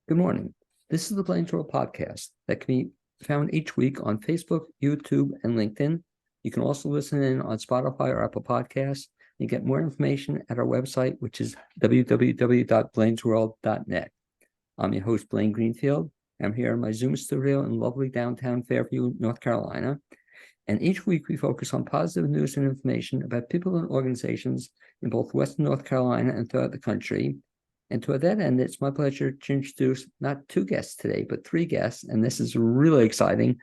Good morning. This is the BLAINESWORLD podcast that can be found each week on Facebook, YouTube, and LinkedIn. You can also listen in on Spotify or Apple Podcasts. You get more information at our website, which is www.blainesworld.net. I'm your host, Blaine Greenfield. I'm here in my Zoom studio in lovely downtown Fairview, North Carolina. And each week we focus on positive news and information about people and organizations in both Western North Carolina and throughout the country. And to that end, it's my pleasure to introduce not two guests today, but three guests. And this is really exciting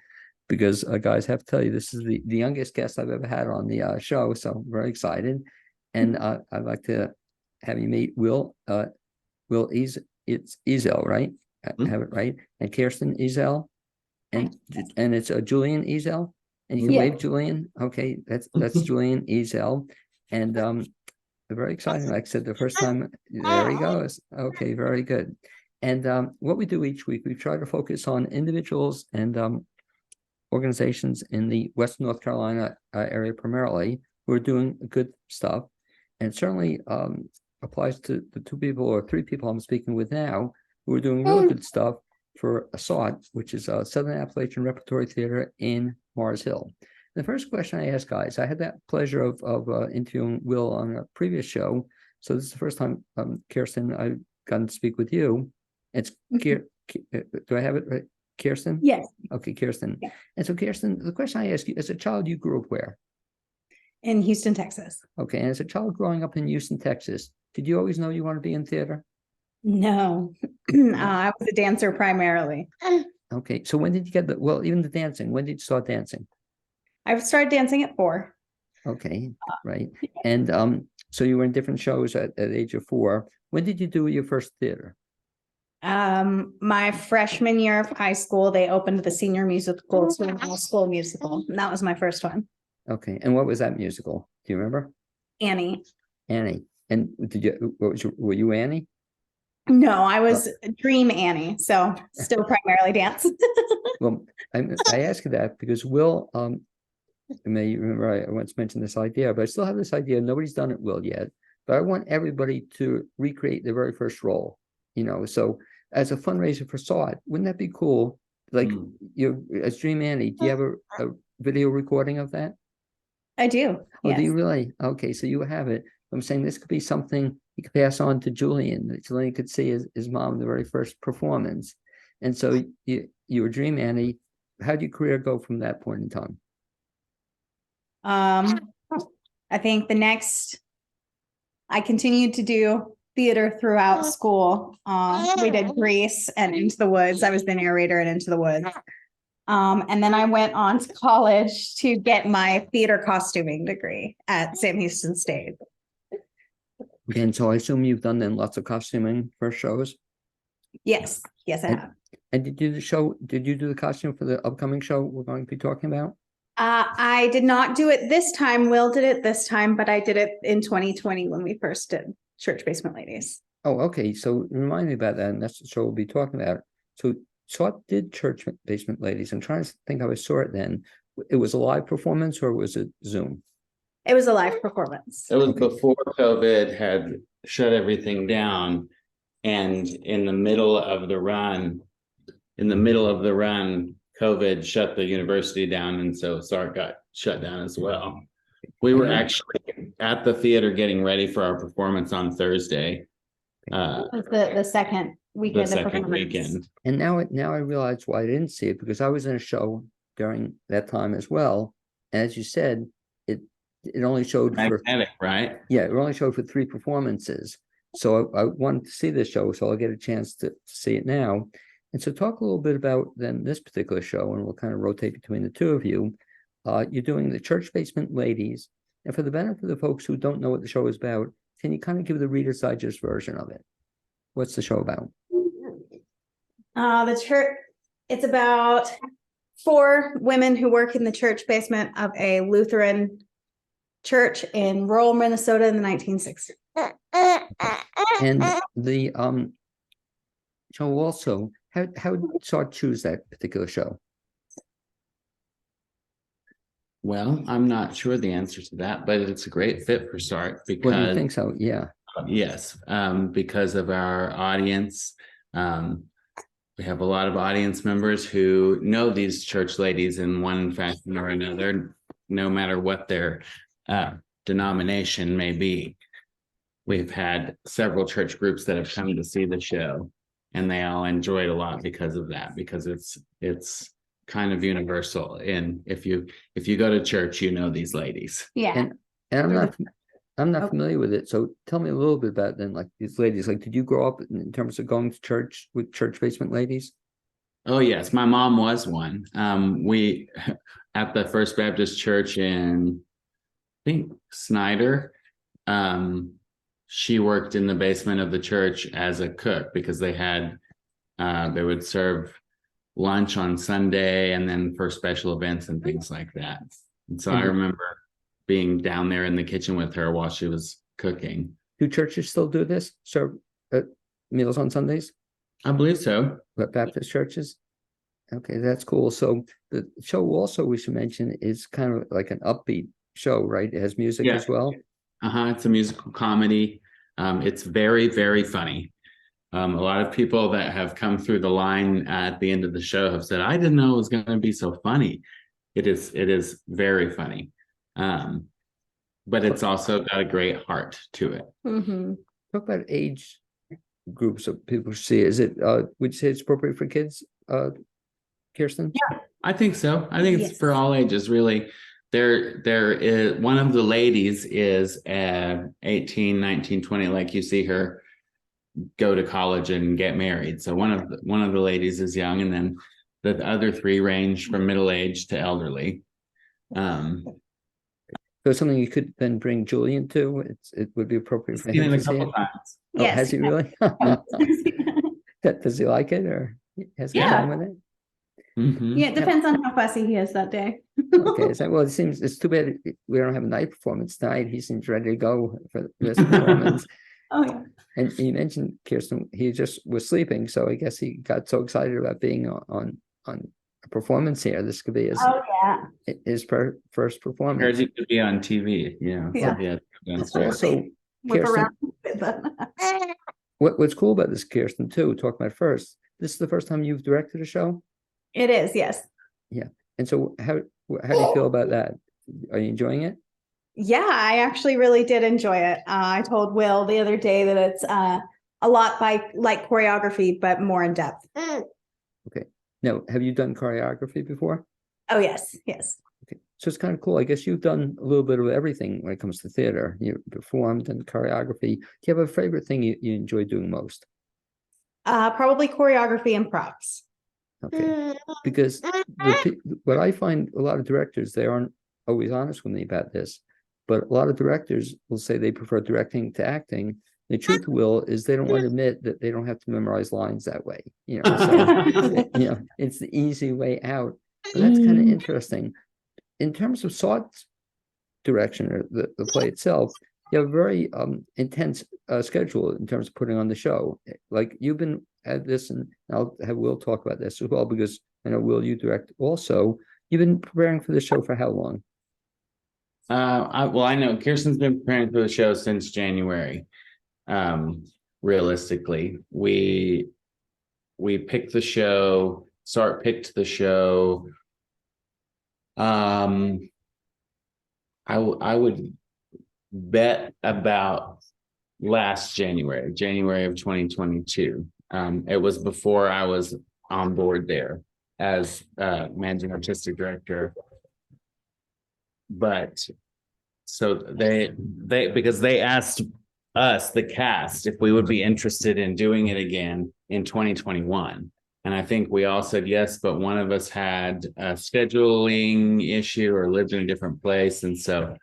because, guys, I have to tell you, this is the youngest guest I've ever had on the show. So I'm very excited. And I'd like to have you meet Will Ezzell, right? I have it right. And Kyrstin Ezzell. And it's Julian Ezzell. And you can wave Julian. Okay, that's Julian Ezzell. And very exciting. Like I said, the first time, there he goes. Okay, very good. And what we do each week, we try to focus on individuals and organizations in the Western North Carolina area primarily who are doing good stuff. And it certainly applies to the two people or three people I'm speaking with now who are doing really good stuff for SART, which is Southern Appalachian Repertory Theater in Mars Hill. The first question I ask guys, I had that pleasure of interviewing Will on a previous show. So this is the first time, Kyrstin, I've gotten to speak with you. It's do I have it right? Kyrstin? Yes. Okay, Kyrstin. Yeah. And so Kyrstin, the question I ask you, as a child, you grew up where? In Houston, Texas. Okay, and as a child growing up in Houston, Texas, did you always know you wanted to be in theater? No, I was a dancer primarily. Okay, so when did you get even the dancing, when did you start dancing? I started dancing at 4. Okay, right. And so you were in different shows at the age of 4. When did you do your first theater? My freshman year of high school, they opened the senior musical to an all-school musical. And that was my first one. Okay, and what was that musical? Do you remember? Annie. Annie. And were you Annie? No, I was Dream Annie, so still primarily dance. Well, I ask you that because Will, you may remember I once mentioned this idea, but I still have this idea. Nobody's done it Will yet, but I want everybody to recreate their very first role. So as a fundraiser for SART, wouldn't that be cool? Like you as Dream Annie, do you have a video recording of that? I do. Oh, yes. do you really? Okay, so you have it. I'm saying this could be something you could pass on to Julian. That Julian could see his mom the very first performance. And so you were Dream Annie. How did your career go from that point in time? I think I continued to do theater throughout school. We did Grease and Into the Woods. I was the narrator in Into the Woods. And then I went on to college to get my theater costuming degree at Sam Houston State. And so I assume you've done then lots of costuming for shows? Yes, I have. And did you do the costume for the upcoming show we're going to be talking about? I did not do it this time. Will did it this time, but I did it in 2020 when we first did Church Basement Ladies. Oh, okay. So remind me about that, and that's the show we'll be talking about. So SART did Church Basement Ladies. I'm trying to think how I saw it then. It was a live performance or was it Zoom? It was a live performance. It was before COVID had shut everything down, and in the middle of the run, COVID shut the university down, and so SART got shut down as well. We were actually at the theater getting ready for our performance on Thursday. The second weekend. And now I realize why I didn't see it, because I was in a show during that time as well. And as you said, it only showed right? Yeah, it only showed for 3 performances. So I wanted to see this show, so I'll get a chance to see it now. And so talk a little bit about then this particular show, and we'll kind of rotate between the two of you. You're doing the Church Basement Ladies. And for the benefit of the folks who don't know what the show is about, can you kind of give the Reader's Digest version of it? What's the show about? The church, it's about 4 women who work in the church basement of a Lutheran church in rural Minnesota in the 1960s. And the show also, how did SART choose that particular show? Well, I'm not sure the answer to that, but it's a great fit for SART because. Well, do you think so? Yeah. Yes, because of our audience. We have a lot of audience members who know these church ladies in one fashion or another, no matter what their denomination may be. We've had several church groups that have come to see the show, and they all enjoyed a lot because of that, because it's kind of universal. And if you go to church, you know these ladies. Yeah. And I'm not familiar with it. So tell me a little bit about then, like these ladies. Like, did you grow up in terms of going to church with church basement ladies? Oh yes, my mom was one. We at the First Baptist Church in, I think, Snyder. She worked in the basement of the church as a cook because they would serve lunch on Sunday and then for special events and things like that. And so I remember being down there in the kitchen with her while she was cooking. Do churches still do this? Serve meals on Sundays? I believe so. But Baptist churches? Okay, that's cool. So the show also, we should mention, is kind of like an upbeat show, right? It has music as well. It's a musical comedy. It's very, very funny. A lot of people that have come through the line at the end of the show have said, I didn't know it was going to be so funny. It is very funny. But it's also got a great heart to it. Mm-hmm. Talk about age groups of people see. Is it, would you say it's appropriate for kids, Kyrstin? Yeah, I think so. I think it's for all ages, really. There is one of the ladies is 18, 19, 20, like you see her go to college and get married. So one of the ladies is young, and then the other three range from middle age to elderly. So something you could then bring Julian to. It would be appropriate for him to see it. Times. Oh, has he really? Does he like it, or has he fun with it? Mm-hmm. Yeah, it depends on how fussy he is that day. Okay, so well, it's too bad we don't have a night performance tonight. He seems ready to go for this performance. Oh yeah. And you mentioned, Kyrstin, he just was sleeping, so I guess he got so excited about being on a performance here. This could be his first performance. Heard he could be on TV. Yeah. Also, Whip Kyrstin, around with them. what's cool about this, Kyrstin, too, talk about first. This is the first time you've directed a show? It is, yes. Yeah. And so how do you feel about that? Are you enjoying it? Yeah, I actually really did enjoy it. I told Will the other day that it's a lot like choreography, but more in depth. Okay. Now, have you done choreography before? Oh, yes. Okay. So it's kind of cool. I guess you've done a little bit of everything when it comes to theater. You performed and choreography. Do you have a favorite thing you enjoy doing most? Probably choreography and props. Okay. Because what I find, a lot of directors, they aren't always honest with me about this, but a lot of directors will say they prefer directing to acting. The truth, Will, is they don't want to admit that they don't have to memorize lines that way. So, it's the easy way out. But that's kind of interesting. In terms of SART's direction, or the play itself, you have a very intense schedule in terms of putting on the show. Like, you've been at this, and I'll have Will talk about this as well, because I know, Will, you direct also. You've been preparing for the show for how long? I know Kyrstin's been preparing for the show since January. Realistically, we picked the show. SART picked the show. I would bet about last January of 2022. It was before I was on board there as managing artistic director. But so they because they asked us, the cast, if we would be interested in doing it again in 2021. And I think we all said yes, but one of us had a scheduling issue or lived in a different place. And so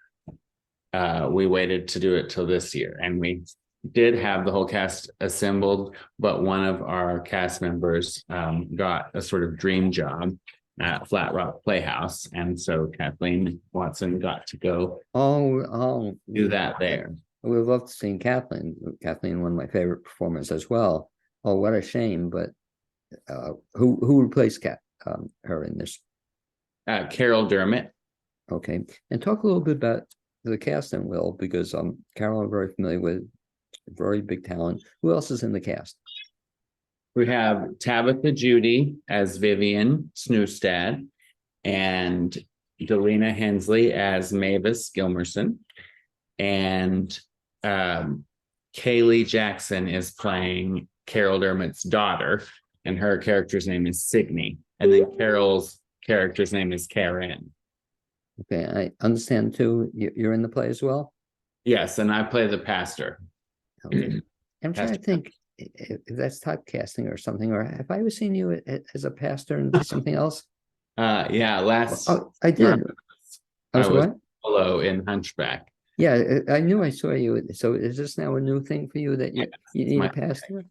we waited to do it till this year. And we did have the whole cast assembled, but one of our cast members got a sort of dream job at Flat Rock Playhouse. And so Kathleen Watson got to go do that there. We would love to see Kathleen. Kathleen, one of my favorite performers as well. Oh, what a shame. But who replaced her in this? Carol Dermott. Okay. And talk a little bit about the cast, and Will, because Carol, I'm very familiar with, very big talent. Who else is in the cast? We have Tabitha Judy as Vivian Snewstad and Delina Hensley as Mavis Gilmerson. And Kaylee Jackson is playing Carol Dermot's daughter, and her character's name is Signe. And then Carol's character's name is Karen. Okay, I understand too. You're in the play as well? Yes, and I play the pastor. Okay. I'm trying to think if that's typecasting or something, or have I ever seen you as a pastor and something else? Yeah, last Oh, I did. I was what? Polo in Hunchback. Yeah, I knew I saw you. So is this now a new thing for you that you need my- a pastor?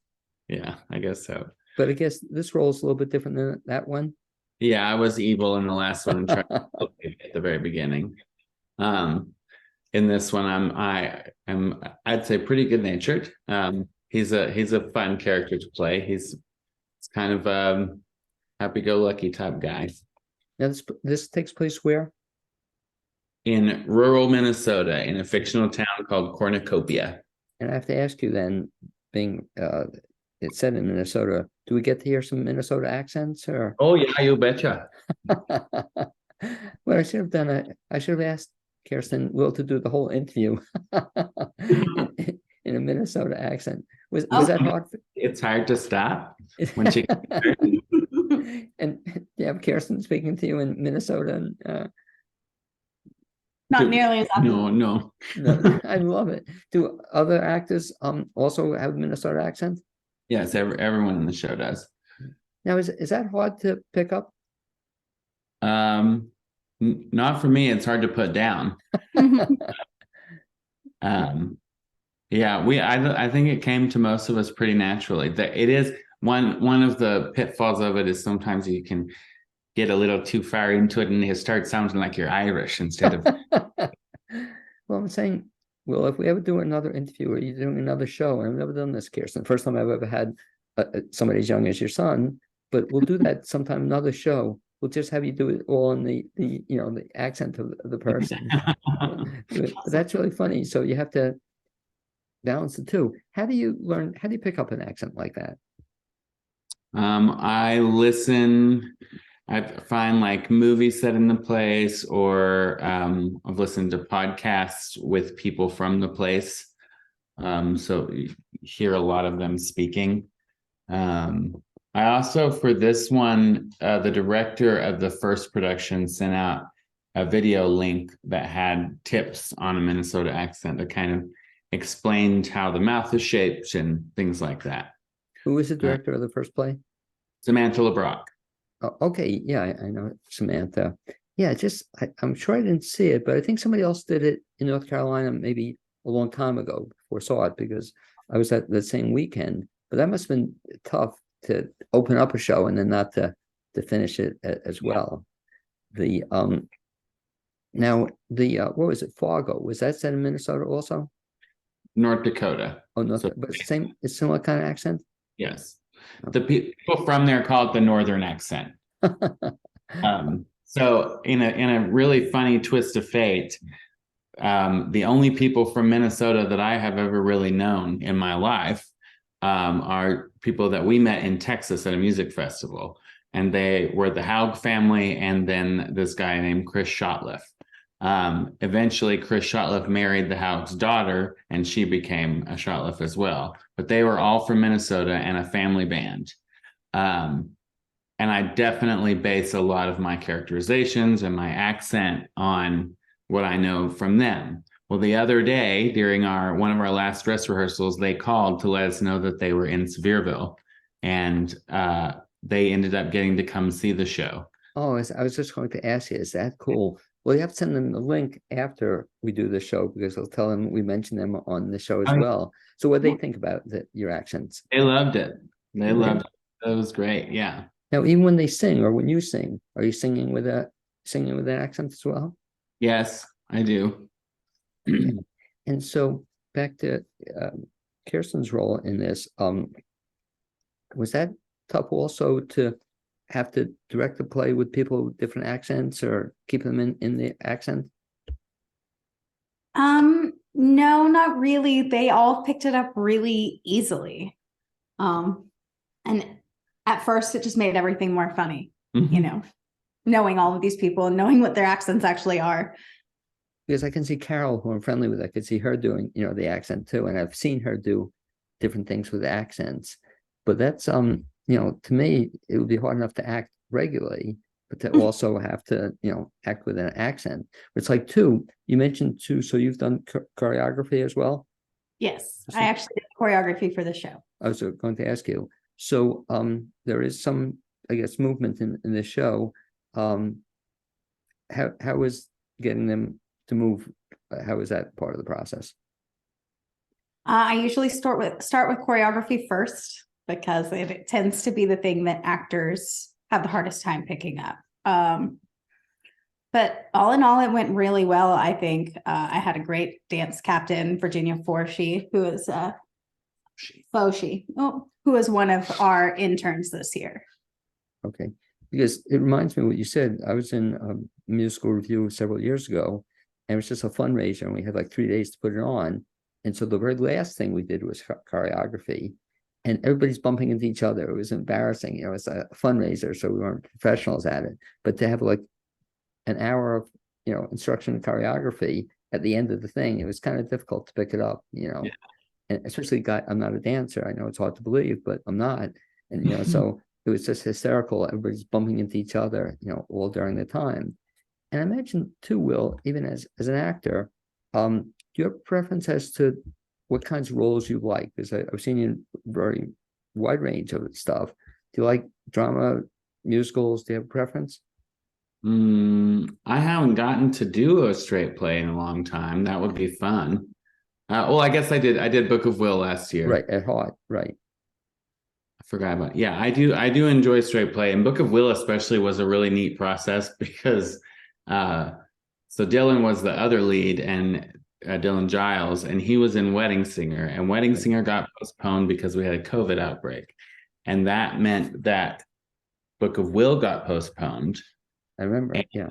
Yeah, I guess so. But I guess this role is a little bit different than that one. Yeah, I was evil in the last one and tried to at the very beginning. In this one, I'd say pretty good natured. He's a fun character to play. He's kind of happy-go-lucky type guy. Now this takes place where? In rural Minnesota, in a fictional town called Cornucopia. And I have to ask you then, being it's set in Minnesota, do we get to hear some Minnesota accents or? Oh yeah, you betcha. Well, I should have done I should have asked Kyrstin Will to do the whole interview in a Minnesota accent. Was that hard? It's hard to stop when she. And you have Kyrstin speaking to you in Minnesota. And, Not nearly as often. No. no, I love it. Do other actors also have Minnesota accent? Yes, everyone in the show does. Now, is that hard to pick up? Not for me. It's hard to put down. Yeah, I think it came to most of us pretty naturally. It is one of the pitfalls of it is sometimes you can get a little too far into it and you start sounding like you're Irish instead of. Well, I'm saying, well, if we ever do another interview or you're doing another show, and I've never done this, Kyrstin, first time I've ever had somebody as young as your son, but we'll do that sometime, another show. We'll just have you do it all in the accent of the person. But that's really funny. So you have to balance the two. How do you pick up an accent like that? I listen. I find like movies set in the place, or I've listened to podcasts with people from the place. So you hear a lot of them speaking. I also, for this one, the director of the first production sent out a video link that had tips on a Minnesota accent that kind of explained how the mouth is shaped and things like that. Who was the director of the first play? Samantha LeBrock. Oh, okay, yeah, I know Samantha. Yeah, I'm sure I didn't see it, but I think somebody else did it in North Carolina maybe a long time ago before I saw it, because I was at the same weekend. But that must have been tough to open up a show and then not to finish it as well. The now the what was it? Fargo, was that set in Minnesota also? North Dakota. Oh, no, but it's similar kind of accent. Yes. The people from there call it the Northern accent. So in a really funny twist of fate, the only people from Minnesota that I have ever really known in my life are people that we met in Texas at a music festival. And they were the Haug family and then this guy named Chris Shotliff. Eventually, Chris Shotliff married the Haug's daughter, and she became a Shotliff as well. But they were all from Minnesota and a family band. And I definitely base a lot of my characterizations and my accent on what I know from them. Well, the other day during one of our last dress rehearsals, they called to let us know that they were in Sevierville, and they ended up getting to come see the show. Oh, I was just going to ask you, is that cool? Well, you have to send them the link after we do the show, because I'll tell them we mentioned them on the show as well. So what do they think about your accents? They loved it. They loved it. It was great. Yeah. Now, even when they sing or when you sing, are you singing with an accent as well? Yes, I do. And so back to Kyrstin's role in this, was that tough also to have to direct the play with people with different accents or keep them in the accent? No, not really. They all picked it up really easily. And at first it just made everything more funny, Mhm. you know, knowing all of these people and knowing what their accents actually are. Because I can see Carol, who I'm friendly with, I could see her doing, the accent too. And I've seen her do different things with accents. But that's, to me, it would be hard enough to act regularly, but to also have to, act with an accent. It's like you mentioned two, so you've done choreography as well? Yes, I actually did choreography for the show. I was going to ask you. So there is some, I guess, movement in this show. How is getting them to move? How is that part of the process? I usually start with choreography first because it tends to be the thing that actors have the hardest time picking up. But all in all, it went really well. I think I had a great dance captain, Virginia Forshee, who is who is one of our interns this year. Okay, because it reminds me of what you said. I was in a musical review several years ago, and it was just a fundraiser, and we had like 3 days to put it on. And so the very last thing we did was choreography, and everybody's bumping into each other. It was embarrassing. It was a fundraiser, so we weren't professionals at it. But to have like an hour of instruction and choreography at the end of the thing, it was kind of difficult to pick it up. Yeah. And especially I'm not a dancer. I know it's hard to believe, but I'm not. And so it was just hysterical. Everybody's bumping into each other, all during the time. And I imagine too, Will, even as an actor, do you have a preference as to what kinds of roles you like? Because I've seen you in a very wide range of stuff. Do you like drama, musicals? Do you have a preference? I haven't gotten to do a straight play in a long time. That would be fun. Well, I guess I did Book of Will last year. Right, at heart, right. I forgot about it. Yeah, I do enjoy straight play, and Book of Will especially was a really neat process because so Dylan was the other lead, and Dylan Giles, and he was in Wedding Singer, and Wedding Singer got postponed because we had a COVID outbreak, and that meant that Book of Will got postponed. I remember, yeah.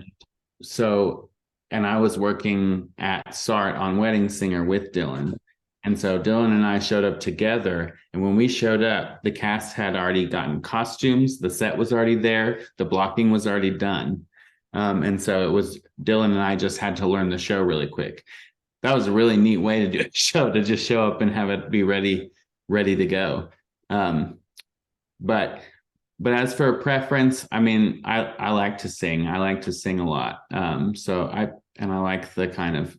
So, and I was working at SART on Wedding Singer with Dylan. And so Dylan and I showed up together. And when we showed up, the cast had already gotten costumes. The set was already there. The blocking was already done. And so it was Dylan and I just had to learn the show really quick. That was a really neat way to do a show, to just show up and have it be ready to go. But as for a preference, I mean, I like to sing. I like to sing a lot. So I like the kind of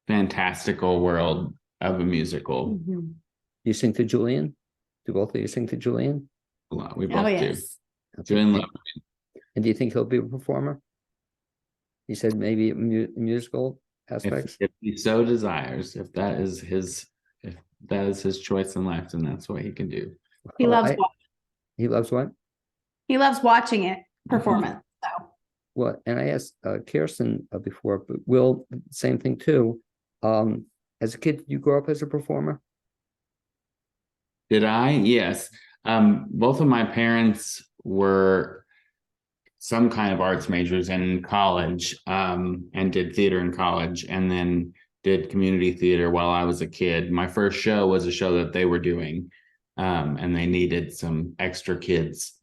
fantastical world of a musical. Mm-hmm. You sing to Julian? Do both of you sing to Julian? A lot. We both do. Yes. Julian loves me. And do you think he'll be a performer? You said maybe musical aspects? If he so desires, if that is his choice in life, then that's what he can do. He loves He loves what? He loves watching it performance. So Well, and I asked Kyrstin before, but Will, same thing too. As a kid, did you grow up as a performer? Did I? Yes. Both of my parents were some kind of arts majors in college, and did theater in college, and then did community theater while I was a kid. My first show was a show that they were doing, and they needed some extra kids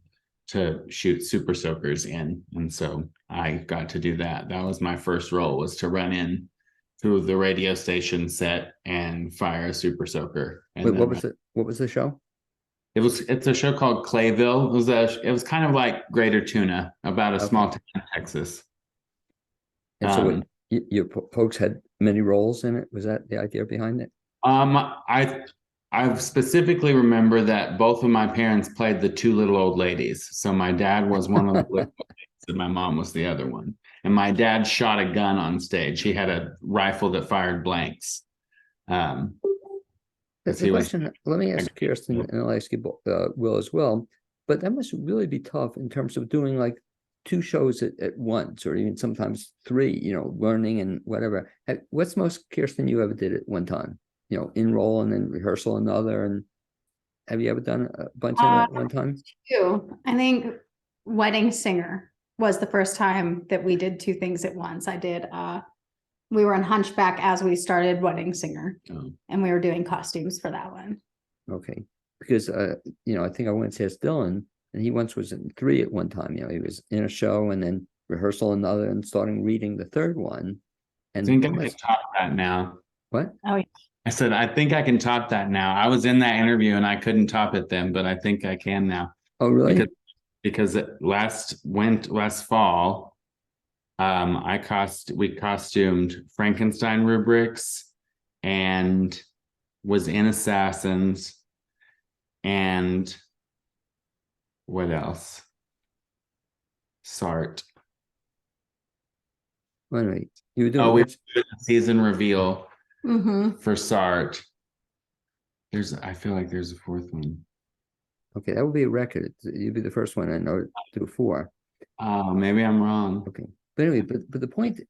to shoot Super Soakers in. And so I got to do that. That was my first role, was to run in through the radio station set and fire a Super Soaker. And Wait, what was the show? It's a show called Clayville. It was kind of like Greater Tuna, about a small town in Texas. And so your folks had many roles in it. Was that the idea behind it? I specifically remember that both of my parents played the two little old ladies. So my dad was one of the little old ladies and my mom was the other one. And my dad shot a gun on stage. He had a rifle that fired blanks. That's the question. Let me ask Kyrstin, and I'll ask you Will as well. But that must really be tough in terms of doing like 2 shows at once, or even sometimes 3, learning and whatever. What's the most, Kyrstin, you ever did at one time? In role and then rehearsal another. And have you ever done a bunch of them at one time? I think Wedding Singer was the first time that we did 2 things at once. I did we were in Hunchback as we started Wedding Singer, and we were doing costumes for that one. Okay, because I think I went to ask Dylan, and he once was in 3 at one time. He was in a show and then rehearsal another, and starting reading the third one. I And think I can top that now. what? Oh, yeah. I said, I think I can top that now. I was in that interview and I couldn't top it then, but I think I can now. Oh, really? Because last fall, we costumed Frankenstein rubrics and was in Assassins and what else? SART. Wait. You were doing Oh, we which? did a season reveal Mm-hmm. for SART. I feel like there's a fourth one. Okay, that would be a record. You'd be the first one I know to do 4. Oh, maybe I'm wrong. Okay, but anyway, but the point,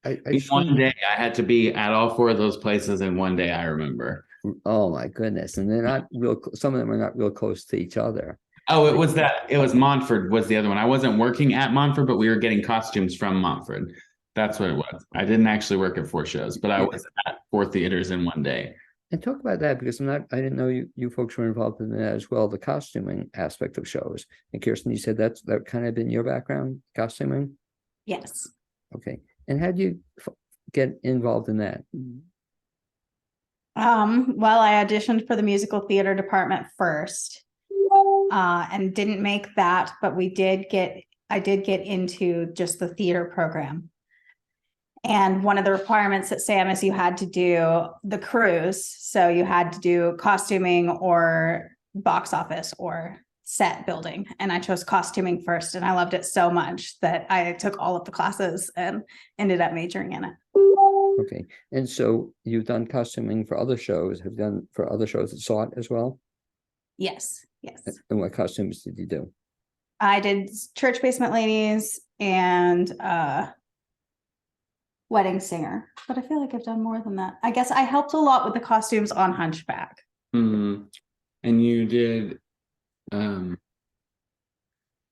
I In one day, I had to be at all 4 of those places in one day, I remember. Oh my goodness, and they're not real. Some of them are not real close to each other. Oh, it was Montford was the other one. I wasn't working at Montford, but we were getting costumes from Montford. That's what it was. I didn't actually work at 4 shows, but I was at 4 theaters in one day. And talk about that, because I didn't know you folks were involved in that as well, the costuming aspect of shows. And Kyrstin, you said that kind of been your background, costuming? Yes. Okay. And how do you get involved in that? Well, I auditioned for the musical theater department first, and didn't make that, but I did get into just the theater program. And one of the requirements at SAM is you had to do the cruise. So you had to do costuming or box office or set building. And I chose costuming first. And I loved it so much that I took all of the classes and ended up majoring in it. Okay. And so you've done costuming for other shows, have done for other shows at SART as well? Yes. Yes. And what costumes did you do? I did Church Basement Ladies and Wedding Singer, but I feel like I've done more than that. I guess I helped a lot with the costumes on Hunchback. Mm-hmm. And you did, I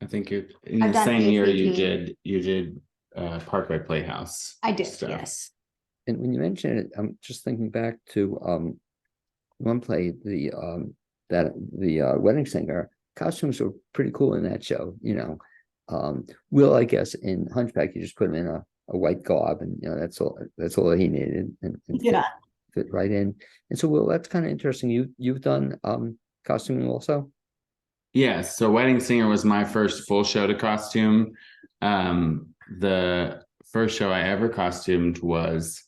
think in the same year you did Parkway Playhouse. I did, stuff. yes. And when you mention it, I'm just thinking back to one play, the Wedding Singer. Costumes were pretty cool in that show. Will, I guess in Hunchback you just put him in a white garb, and that's all he needed, and fit right in. And so, Will, that's kind of interesting. You've done costuming also? Yes. So Wedding Singer was my first full show to costume. The first show I ever costumed was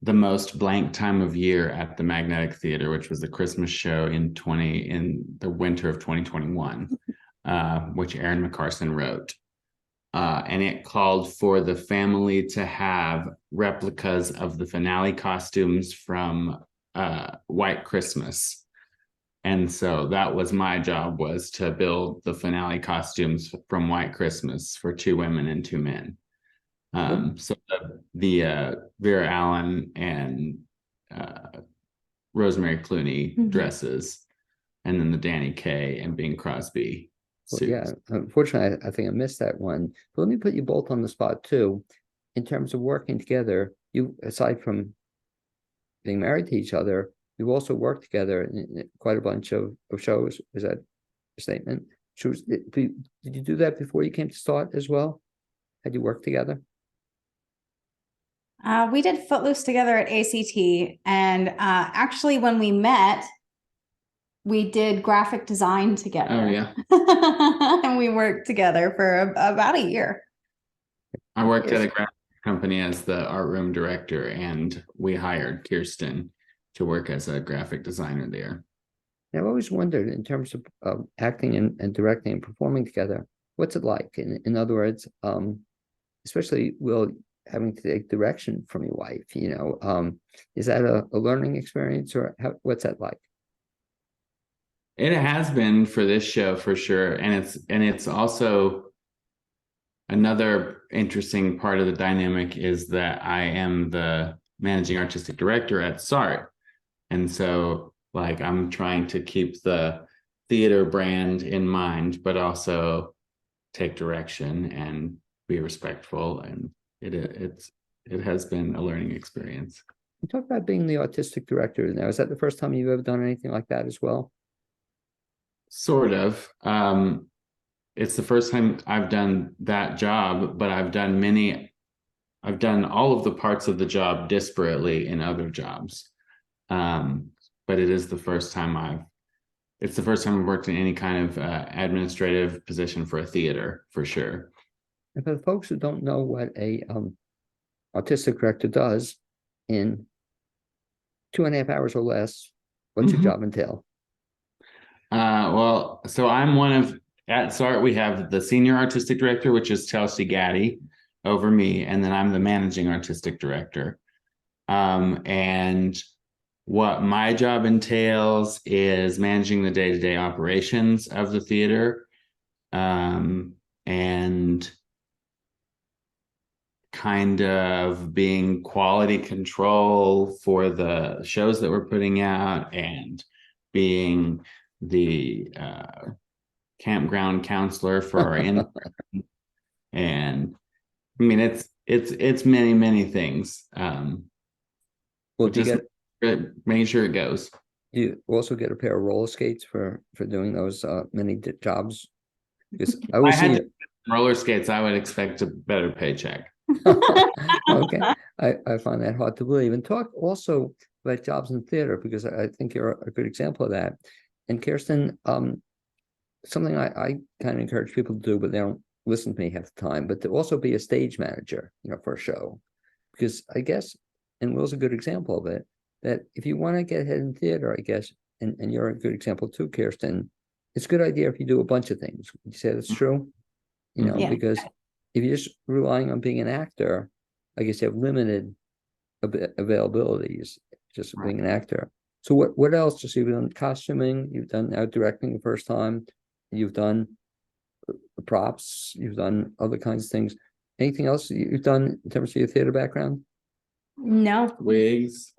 the most blank time of year at the Magnetic Theater, which was the Christmas show in the winter of 2021, which Aaron McCarson wrote. And it called for the family to have replicas of the finale costumes from White Christmas. And so that was my job, was to build the finale costumes from White Christmas for 2 women and 2 men. So the Vera Allen and Rosemary Clooney dresses, and then the Danny Kaye and Bing Crosby suits. Well, yeah, unfortunately, I think I missed that one. But let me put you both on the spot too. In terms of working together, you, aside from being married to each other, you also worked together in quite a bunch of shows. Is that a statement? Did you do that before you came to SART as well? Had you worked together? We did Footloose together at ACT, and actually when we met, we did graphic design together. Oh, yeah. And we worked together for about a year. I worked at a graphic company as the art room director, and we hired Kyrstin to work as a graphic designer there. I've always wondered, in terms of acting and directing and performing together, what's it like? In other words, especially Will, having to take direction from your wife, is that a learning experience, or what's that like? It has been for this show for sure, and it's also another interesting part of the dynamic is that I am the managing artistic director at SART, and so like I'm trying to keep the theater brand in mind, but also take direction and be respectful, and it has been a learning experience. You talk about being the artistic director now. Is that the first time you've ever done anything like that as well? Sort of. It's the first time I've done that job, but I've done all of the parts of the job disparately in other jobs. But it's the first time I've worked in any kind of administrative position for a theater, for sure. And for the folks who don't know what a artistic director does in 2.5 hours or less, what's your job entail? Well, so at SART, we have the senior artistic director, which is Chelsea Gaddy, over me, and then I'm the managing artistic director. And what my job entails is managing the day-to-day operations of the theater, and kind of being quality control for the shows that we're putting out, and being the campground counselor for our and I mean it's many things. Well, do you get making sure it goes. you also get a pair of roller skates for doing those many jobs? Because I always see roller skates, I would expect a better paycheck. okay, I find that hard to believe. And talk also about jobs in theater, because I think you're a good example of that. And Kyrstin, something I kind of encourage people to do, but they don't listen to me half the time, but to also be a stage manager, for a show. Because I guess, and Will's a good example of it, that if you want to get ahead in theater, I guess, and you're a good example too, Kyrstin, it's a good idea if you do a bunch of things. Would you say that's true? Yeah. Because if you're just relying on being an actor, I guess you have limited availabilities just being an actor. So what else? Just you've done costuming, you've done now directing the first time, you've done props, you've done other kinds of things. Anything else you've done in terms of your theater background? No, Wigs,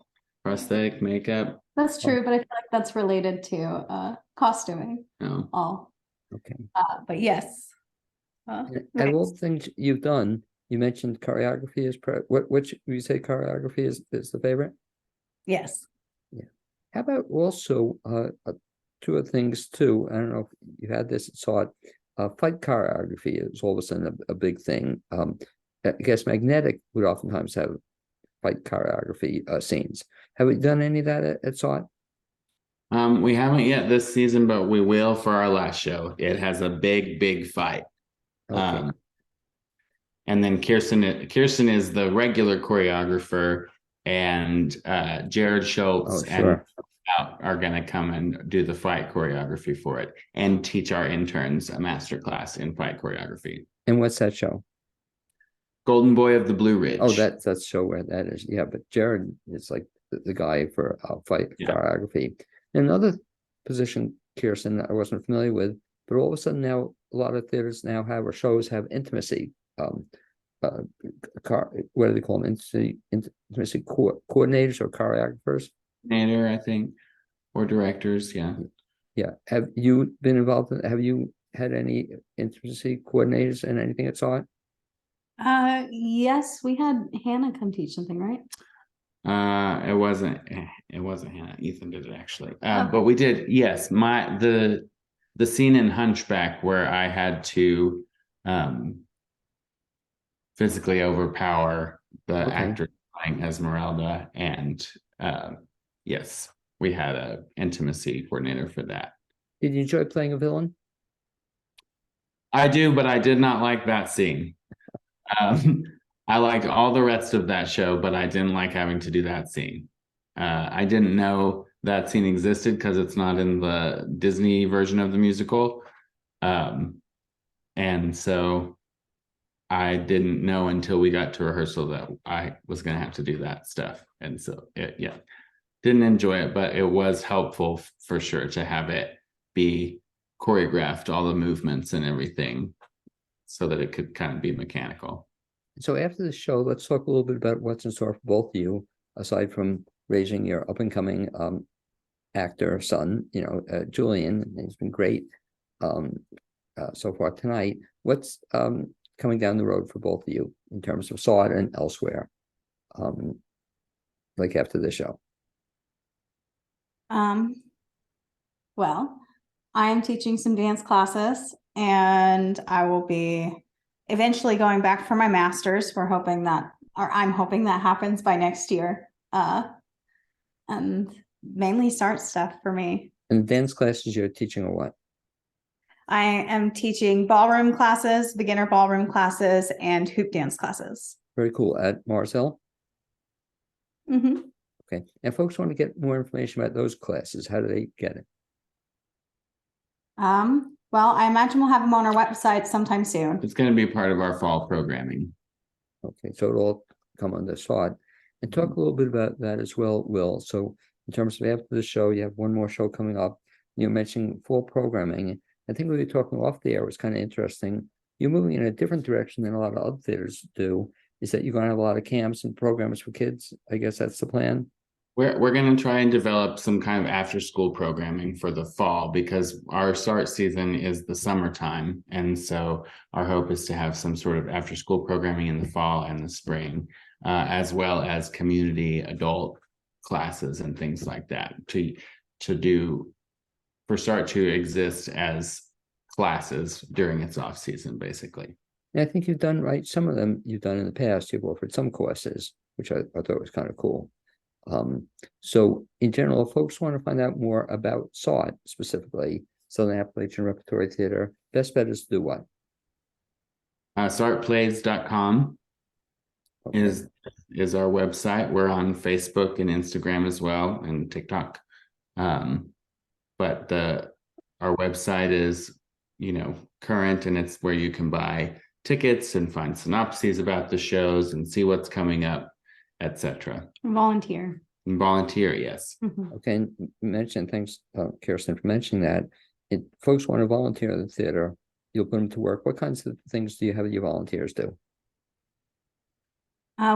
prosthetic, makeup. that's true, but I feel like that's related to costuming. No. All. Okay. But yes. And all the things you've done, you mentioned choreography is which you say choreography is the favorite? Yes. Yeah. How about also two other things too? I don't know if you had this thought. Fight choreography is all of a sudden a big thing. I guess Magnetic would oftentimes have fight choreography scenes. Have we done any of that at SART? We haven't yet this season, but we will for our last show. It has a big fight. Okay. And then Kyrstin is the regular choreographer, and Jared Schultz and are going to come and do the fight choreography for it and teach our interns a master class in fight choreography. And what's that show? Golden Boy of the Blue Ridge. Oh, that's show where that is. Yeah, but Jared is like the guy for fight choreography. And another position, Kyrstin, I wasn't familiar with, but all of a sudden now a lot of theaters now have, or shows have intimacy. What do they call them? Intimacy coordinators or choreographers? Coordinator, I think, or directors. Yeah. Yeah. Have you been involved in? Have you had any intimacy coordinators in anything at SART? Yes, we had Hannah come teach something, right? It wasn't Hannah. Ethan did it actually. But we did, yes. The scene in Hunchback where I had to physically overpower the actor playing Esmeralda, and yes, we had a intimacy coordinator for that. Did you enjoy playing a villain? I do, but I did not like that scene. I liked all the rest of that show, but I didn't like having to do that scene. I didn't know that scene existed because it's not in the Disney version of the musical. And so I didn't know until we got to rehearsal that I was going to have to do that stuff. And so, didn't enjoy it, but it was helpful for sure to have it be choreographed, all the movements and everything, so that it could kind of be mechanical. So after the show, let's talk a little bit about what's in store for both of you, aside from raising your up-and-coming actor son, Julian. He's been great so far tonight. What's coming down the road for both of you in terms of SART and elsewhere? like after the show? Well, I am teaching some dance classes and I will be eventually going back for my master's. I'm hoping that happens by next year. And mainly SART stuff for me. And the dance classes you're teaching or what? I am teaching ballroom classes, beginner ballroom classes, and hoop dance classes. Very cool. At Marcel? Mm-hmm. Okay. And folks want to get more information about those classes. How do they get it? Well, I imagine we'll have them on our website sometime soon. It's going to be part of our fall programming. Okay, so it'll all come on the SART. And talk a little bit about that as well, Will. So in terms of after the show, you have one more show coming up. You're mentioning fall programming. I think we were talking off the air was kind of interesting. You're moving in a different direction than a lot of other theaters do. Is that you're going to have a lot of camps and programs for kids? I guess that's the plan. We're going to try and develop some kind of after school programming for the fall because our SART season is the summertime. And so our hope is to have some sort of after school programming in the fall and the spring, as well as community adult classes and things like that for SART to exist as classes during its off season, basically. And I think you've done right. Some of them you've done in the past. You've offered some courses, which I thought was kind of cool. So in general, if folks want to find out more about SART specifically, Southern Appalachian Repertory Theater, best bet is to do what? SARTplays.com is our website. We're on Facebook and Instagram as well and TikTok. But our website is, current, and it's where you can buy tickets and find synopses about the shows and see what's coming up, etc. Volunteer. And volunteer, yes. Mm-hmm. Okay, and thanks, Kyrstin, for mentioning that. If folks want to volunteer at the theater, you'll put them to work. What kinds of things do you have your volunteers do?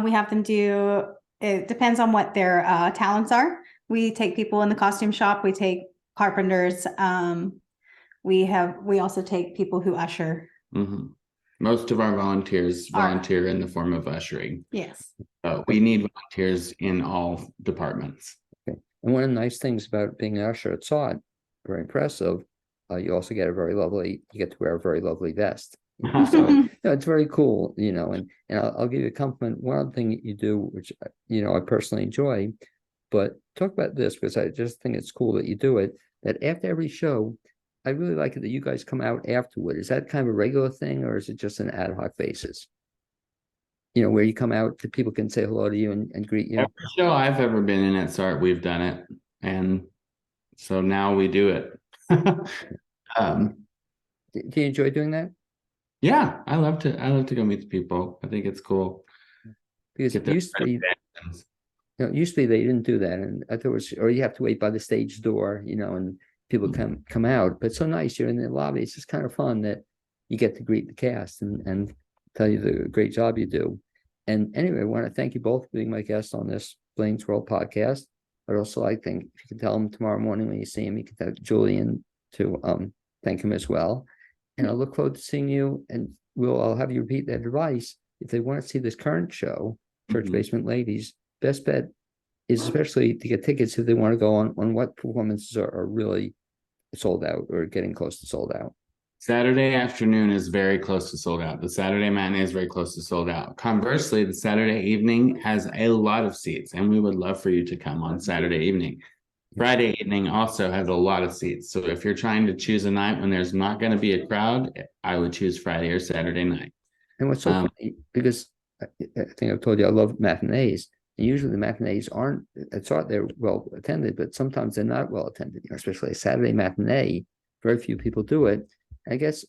We have them do, it depends on what their talents are. We take people in the costume shop. We take carpenters. We also take people who usher. Mm-hmm. Most of our volunteers volunteer in the form of ushering. Yes. We need volunteers in all departments. Okay. And one of the nice things about being an usher at SART, very impressive, you also get you get to wear a very lovely vest. So it's very cool, and I'll give you a compliment. One other thing that you do, which, I personally enjoy, but talk about this because I just think it's cool that you do it, that after every show, I really like it that you guys come out afterward. Is that kind of a regular thing or is it just an ad hoc basis? Where you come out, people can say hello to you and greet you. Every show I've ever been in at SART, we've done it. And so now we do it. Do you enjoy doing that? Yeah, I love to go meet the people. I think it's cool. Because it used to be, they didn't do that. And I thought it was, or you have to wait by the stage door, and people come out. But it's so nice. You're in the lobby. It's just kind of fun that you get to greet the cast and tell you the great job you do. And anyway, I want to thank you both for being my guests on this Blaine's World podcast. But also, I think if you can tell them tomorrow morning when you see him, you can tell Julian to thank him as well. And I look forward to seeing you. And I'll have you repeat that advice. If they want to see this current show, Church Basement Ladies, best bet is especially to get tickets if they want to go on what performances are really sold out or getting close to sold out. Saturday afternoon is very close to sold out. The Saturday matinee is very close to sold out. Conversely, the Saturday evening has a lot of seats, and we would love for you to come on Saturday evening. Friday evening also has a lot of seats. So if you're trying to choose a night when there's not going to be a crowd, I would choose Friday or Saturday night. And what's so funny, because I think I've told you I love matinees. And usually the matinees aren't, it's not they're well attended, but sometimes they're not well attended, especially a Saturday matinee. Very few people do it. I guess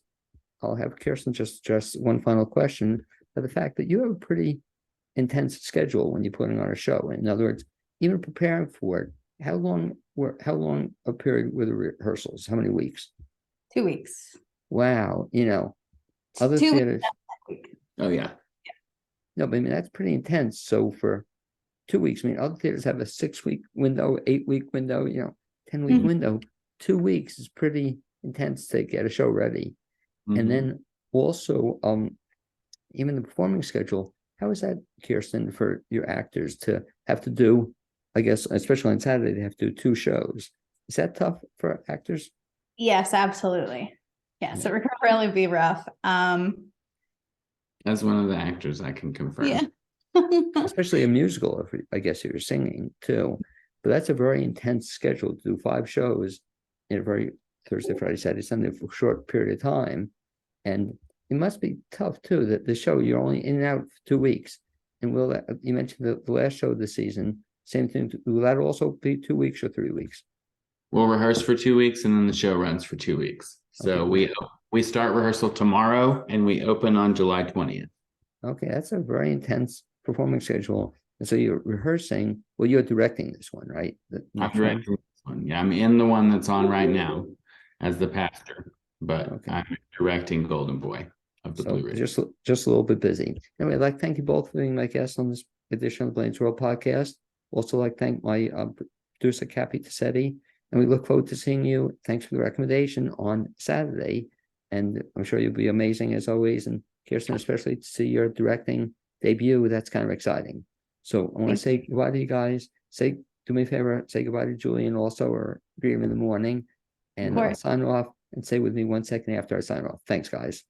I'll have Kyrstin just one final question for the fact that you have a pretty intense schedule when you're putting on a show. In other words, even preparing for it, how long a period were the rehearsals? How many weeks? 2 weeks. Wow. Other 2 theaters. weeks. Oh, yeah. No, but I mean, that's pretty intense. So for 2 weeks, other theaters have a 6-week window, 8-week window, 10-week window. 2 weeks is pretty intense to get a show ready. And then also, even the performing schedule, how is that, Kyrstin, for your actors to have to do I guess, especially on Saturday, they have to do 2 shows. Is that tough for actors? Yes, absolutely. Yes, it would really be rough. As one of the actors, I can confirm. Yeah. Especially a musical, if I guess you're singing too. But that's a very intense schedule to do 5 shows in a very Thursday, Friday, Saturday, Sunday for a short period of time. And it must be tough too that the show you're only in and out for 2 weeks. And will that, you mentioned the last show of the season, same thing. Will that also be 2 weeks or 3 weeks? We'll rehearse for 2 weeks and then the show runs for 2 weeks. So we start rehearsal tomorrow and we open on July 20th. Okay, that's a very intense performing schedule. And so you're rehearsing, well, you're directing this one, right? I'm directing this one. Yeah, I'm in the one that's on right now as the pastor, but I'm directing Golden Boy of the Blue Ridge. Just a little bit busy. Anyway, I'd like to thank you both for being my guests on this edition of the Blaine's World podcast. Also like to thank my producer, Cappy Tassetti, and we look forward to seeing you. Thanks for the recommendation on Saturday. And I'm sure you'll be amazing as always. And Kyrstin, especially to see your directing debut, that's kind of exciting. So I want to say goodbye to you guys. Do me a favor, say goodbye to Julian also, or greet him in the morning. And I'll sign off and say with me 1 second after I sign off. Thanks, guys.